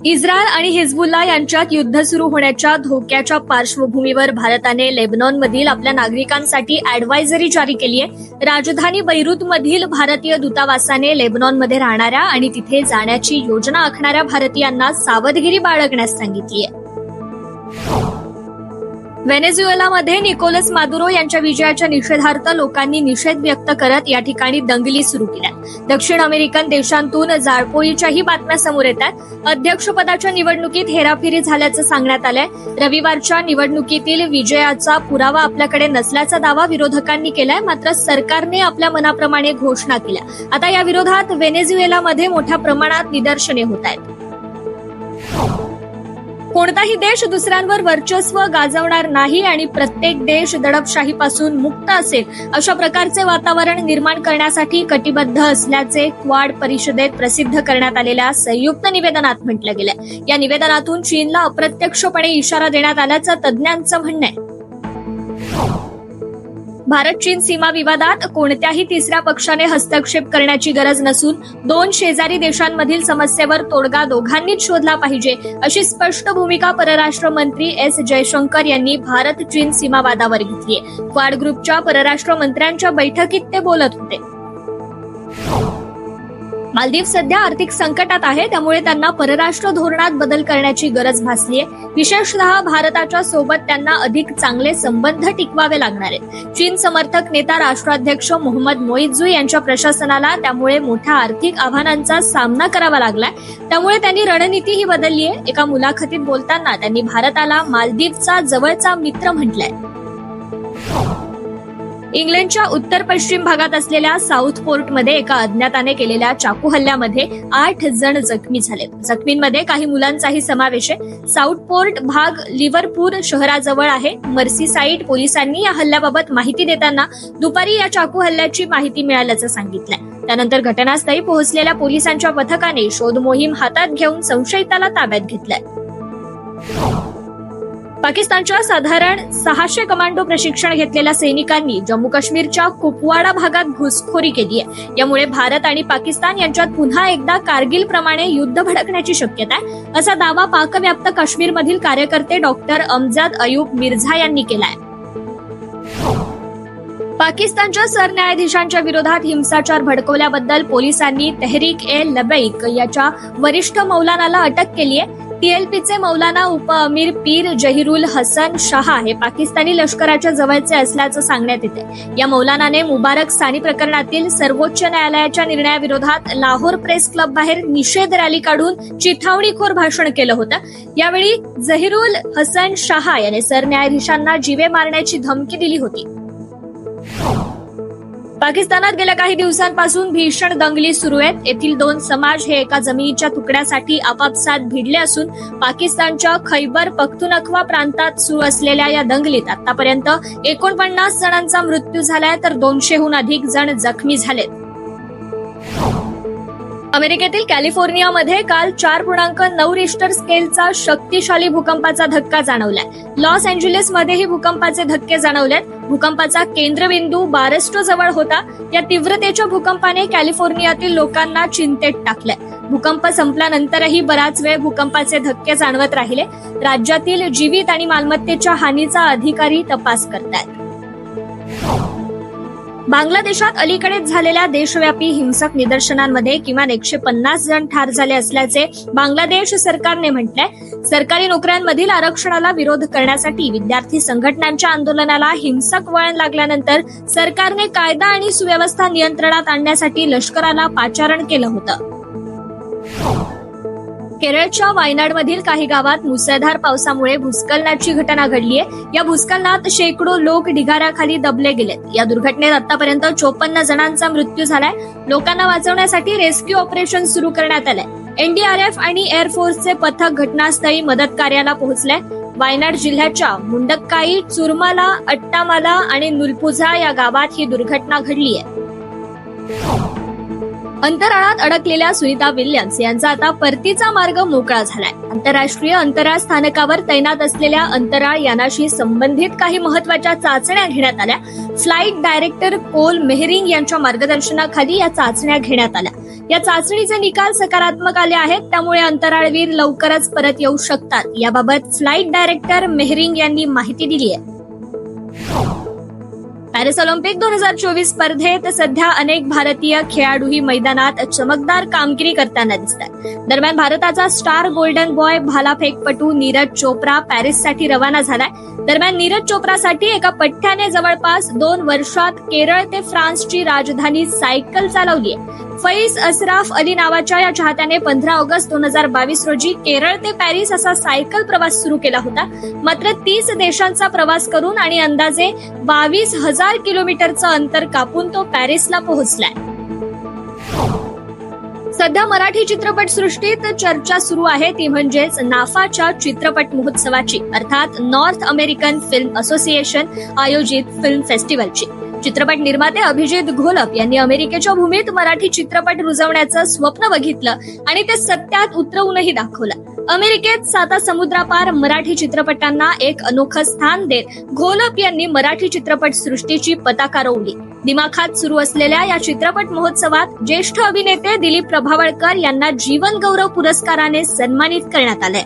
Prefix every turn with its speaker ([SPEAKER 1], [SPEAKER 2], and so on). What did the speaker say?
[SPEAKER 1] Israel आणि Hezbollah यांच्यात युद्ध सुरू होण्याच्या धोक्याच्या पार्श्वभूमीवर भारताने लेबनॉनमधील आपल्या नागरिकांसाठी अॅडव्हायझरी जारी केली आहे। राजधानी बैरूतमधील भारतीय दूतावासाने लेबनॉनमध्ये राहणाऱ्या आणि तिथे जाण्याची योजना आखणाऱ्या भारतीयांना सावधगिरी बाळगण्यास सांगितली आहे। व्हेनेझुएलामध्ये निकोलस मादुरो यांच्या विजयाच्या निषेधार्थ लोकांनी निषेध व्यक्त करत या ठिकाणी दंगली सुरू केल्या। दक्षिण अमेरिकन देशांतून जाळपोळीच्याही बातम्या समोर येतात। अध्यक्षपदाच्या निवडणुकीत हेराफेरी झाल्याचं सांगण्यात आलंय। रविवारच्या निवडणुकीतील विजयाचा पुरावा आपल्याकडे नसल्याचा दावा विरोधकांनी केलाय, मात्र सरकारने आपल्या मनाप्रमाणे घोषणा केल्या। आता या विरोधात व्हेनेझुएलामध्ये मोठ्या प्रमाणात निदर्शने होत आहेत। कोणताही देश दुसऱ्यांवर वर्चस्व गाजवणार नाही आणि प्रत्येक देश दडपशाहीपासून मुक्त असेल अशा प्रकारचे वातावरण निर्माण करण्यासाठी कटिबद्ध असल्याचे क्वाड परिषदेत प्रसिद्ध करण्यात आलेल्या संयुक्त निवेदनात म्हटलं गेलंय। या निवेदनातून चीनला अप्रत्यक्षपणे इशारा देण्यात आल्याचं तज्ज्ञांचं म्हणणं आहे। भारत चीन सीमा विवादात कोणत्याही तिसऱ्या पक्षाने हस्तक्षेप करण्याची गरज नसून दोन शेजारी देशांमधील समस्येवर तोडगा दोघांनीच शोधला पाहिजे अशी स्पष्ट भूमिका परराष्ट्र मंत्री एस जयशंकर यांनी भारत चीन सीमा वादावर घेतली आहे। क्वाड ग्रुपच्या परराष्ट्र मंत्र्यांच्या बैठकीत ते बोलत होते। मालदीव सध्या आर्थिक संकटात आहे, त्यामुळे त्यांना परराष्ट्र धोरणात बदल करण्याची गरज भासली आहे। विशेषतः भारताच्या सोबत त्यांना अधिक चांगले संबंध टिकवावे लागणार आहेत। चीन समर्थक नेता राष्ट्राध्यक्ष मोहम्मद मोइझू यांच्या प्रशासनाला त्यामुळे मोठ्या आर्थिक आव्हानांचा सामना करावा लागलाय, त्यामुळे त्यांनी रणनीतीही बदलली आहे। एका मुलाखतीत बोलताना त्यांनी भारताला मालदीवचा जवळचा मित्र म्हटलंय। इंग्लंडच्या उत्तर पश्चिम भागात असलेल्या साऊथ पोर्टमध्ये एका अज्ञाताने केलेल्या चाकू हल्ल्यामध्ये 8 जण जखमी झाले। जखमींमध्ये काही मुलांचाही समावेश आहे। साऊथ पोर्ट भाग लिव्हरपूल शहराजवळ आहे। मर्सीसाइड पोलिसांनी या हल्ल्याबाबत माहिती देताना दुपारी या चाकू हल्ल्याची माहिती मिळाल्याचं सांगितलंय। त्यानंतर घटनास्थळी पोहोचलेल्या पोलिसांच्या पथकाने शोध मोहीम हातात घेऊन संशयिताला ताब्यात घेतलंय। पाकिस्तानच्या साधारण 600 कमांडो प्रशिक्षण घेतलेल्या सैनिकांनी जम्मू काश्मीरच्या कुपवाडा भागात घुसखोरी केली आहे। यामुळे भारत आणि पाकिस्तान यांच्यात पुन्हा एकदा कारगिल प्रमाणे युद्ध भडकण्याची शक्यता आहे, असा दावा पाकव्याप्त काश्मीरमधील कार्यकर्ते डॉक्टर अमजाद अयूब मिर्झा यांनी केलाय। पाकिस्तानच्या सरन्यायाधीशांच्या विरोधात हिंसाचार भडकवल्याबद्दल पोलिसांनी तेहरीक ए लबैक याच्या वरिष्ठ मौलानाला अटक केली आहे। टीएलपीचे मौलाना उपअमीर पीर जहीरुल हसन शाह हे पाकिस्तानी लष्कराच्या जवळचे असल्याचं सांगण्यात येते। या मौलानाने मुबारक सानी प्रकरणातील सर्वोच्च न्यायालयाच्या निर्णयाविरोधात लाहोर प्रेस क्लब बाहेर निषेध रॅली काढून चिथावणीखोर भाषण केलं होतं। यावेळी जहीरुल हसन शाह याने सरन्यायाधीशांना जीवे मारण्याची धमकी दिली होती। पाकिस्तानात गेल्या काही दिवसांपासून भीषण दंगली सुरू आहेत। येथील 2 समाज हे एका जमिनीच्या तुकड्यासाठी आपापसात भिडले असून पाकिस्तानच्या खैबर पख्तूनख्वा प्रांतात सुरू असलेल्या या दंगलीत आतापर्यंत 49 जणांचा मृत्यू झालाय, तर 200हून अधिक जण जखमी झालेत। अमेरिकेतील कॅलिफोर्नियामध्ये काल 4.9 रिश्टर स्केलचा शक्तिशाली भूकंपाचा धक्का जाणवलाय। लॉस एंजेलिसमध्येही भूकंपाचे धक्के जाणवलेत। भूकंपाचा केंद्रबिंदू बारस्टो जवळ होता। या तीव्रतेच्या भूकंपाने कॅलिफोर्नियातील लोकांना चिंतेत टाकलंय। भूकंप संपल्यानंतरही बराच वेळ भूकंपाचे धक्के जाणवत राहिले। राज्यातील जीवित आणि मालमत्तेच्या हानीचा अधिकारी तपास करतायत। बांगलादेशात अलीकडेच झालेल्या देशव्यापी हिंसक निदर्शनांमध्ये किमान 150 जण ठार झाले असल्याचे बांगलादेश सरकारने म्हटलंय। सरकारी नोकऱ्यांमधील आरक्षणाला विरोध करण्यासाठी विद्यार्थी संघटनांच्या आंदोलनाला हिंसक वळण लागल्यानंतर सरकारने कायदा आणि सुव्यवस्था नियंत्रणात आणण्यासाठी लष्कराला पाचारण केलं होतं। केरळच्या वायनाडमधील काही गावात मुसळधार पावसामुळे भूस्खलनाची घटना घडली आहे। या भूस्खलनात शेकडो लोक ढिगाऱ्याखाली दबले गेलेत। या दुर्घटनेत आतापर्यंत 54 जणांचा मृत्यू झालाय। लोकांना वाचवण्यासाठी रेस्क्यू ऑपरेशन सुरू करण्यात आलंय। एनडीआरएफ आणि एअरफोर्सचे पथक घटनास्थळी मदत कार्याला पोहोचले। वायनाड जिल्ह्याच्या मुंडक्काई, चुरमाला, अट्टामाला आणि नुलपुझा या गावात ही दुर्घटना घडली आहे। अंतराळात अडकलेल्या सुनीता विल्यम्स यांचा आता परतीचा मार्ग मोकळा झालाय. आंतरराष्ट्रीय अंतराळ स्थानकावर तैनात असलेल्या अंतराळ यानाशी संबंधित काही महत्वाच्या चाचण्या घेण्यात आल्या. फ्लाईट डायरेक्टर कोल मेहरिंग यांच्या मार्गदर्शनाखाली या चाचण्या घेण्यात आल्या. या चाचणीचे निकाल सकारात्मक आले आहेत, त्यामुळे अंतराळवीर लवकरच परत येऊ शकतात, याबाबत फ्लाईट डायरेक्टर मेहरिंग यांनी माहिती दिली आहे. पॅरिस ऑलिम्पिक 2024 स्पर्धेत सध्या अनेक भारतीय खेळाडूही मैदानात चमकदार कामगिरी करताना दिसतात. दरम्यान भारताचा स्टार गोल्डन बॉय भालाफेकपटू नीरज चोप्रा पॅरिससाठी रवाना झालाय. दरम्यान नीरज चोप्रासाठी एका पठ्ठ्याने जवळपास 2 वर्षात केरळ ते फ्रान्सची राजधानी सायकल चालवली आहे. फैज असराफ अली नावाच्या या चाहत्याने 15 ऑगस्ट 2022 रोजी केरळ ते पॅरिस असा सायकल प्रवास सुरू केला होता. मात्र 30 देशांचा प्रवास करून आणि अंदाजे 22,000 किलोमीटरचं अंतर कापून तो पॅरिसला पोहोचलाय. सध्या मराठी चित्रपट सृष्टीत चर्चा सुरू आहे ती म्हणजेच नाफाच्या चित्रपट महोत्सवाची, अर्थात नॉर्थ अमेरिकन फिल्म असोसिएशन आयोजित फिल्म फेस्टिवलची. चित्रपट निर्माते अभिजित घोलप यांनी अमेरिकेच्या भूमीत मराठी चित्रपट रुजवण्याचं स्वप्न बघितलं आणि ते सत्यात उतरवूनही दाखवलं. अमेरिकेत 7 समुद्रापार मराठी चित्रपटांना एक अनोखं स्थान देत घोलप यांनी मराठी चित्रपट सृष्टीची पताका रोवली. दिमाखात सुरू असलेल्या या चित्रपट महोत्सवात ज्येष्ठ अभिनेते दिलीप प्रभावळकर यांना जीवन गौरव पुरस्काराने सन्मानित करण्यात आले.